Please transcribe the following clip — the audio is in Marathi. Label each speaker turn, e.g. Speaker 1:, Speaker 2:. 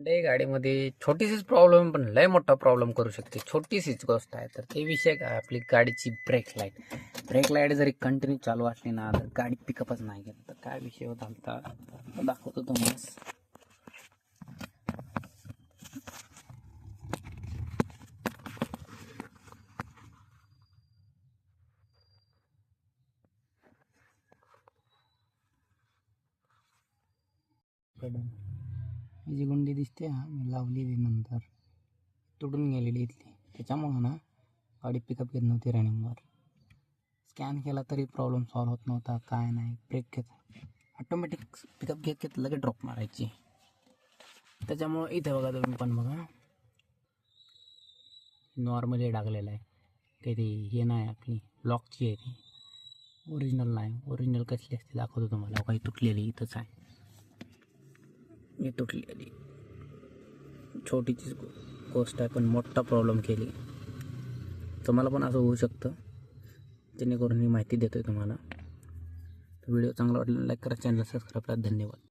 Speaker 1: गाडीमध्ये छोटीशीच प्रॉब्लेम पण लय मोठा प्रॉब्लेम करू शकते. छोटीशीच गोष्ट आहे तर ते विषय काय, आपली गाडीची ब्रेक लाईट जरी कंटिन्यू चालू असली ना तर गाडी पिकअपच नाही घेत. तर काय विषय होता आता दाखवतो तुम्हाला. ही जी गुंडी दिसते हा मी लावलेली नंतर तुटून गेलेली इथली, त्याच्यामुळं ना गाडी पिकअप घेत नव्हती रनिंगवर. स्कॅन केला तरी प्रॉब्लेम सॉल्व्ह होत नव्हता, काय नाही. ब्रेक घेत ऑटोमॅटिक पिकअप घेत घेत लगेच ड्रॉप मारायची. त्याच्यामुळं इथे बघा तुम्ही पण बघा नॉर्मली टाकलेलं आहे, काही ते हे नाही आपली ब्लॉकची आहे ती, ओरिजिनल नाही. ओरिजिनल कसली असते दाखवतो तुम्हाला. काही तुटलेली इथंच आहे, मी तुटलेली. छोटीचीच गोष्ट आहे पण मोठा प्रॉब्लेम केली. तुम्हाला पण असं होऊ शकतं, जेणेकरून ही माहिती देतोय तुम्हाला. व्हिडिओ चांगला वाटला लाईक करा, चॅनल सबस्क्राईब करा. धन्यवाद.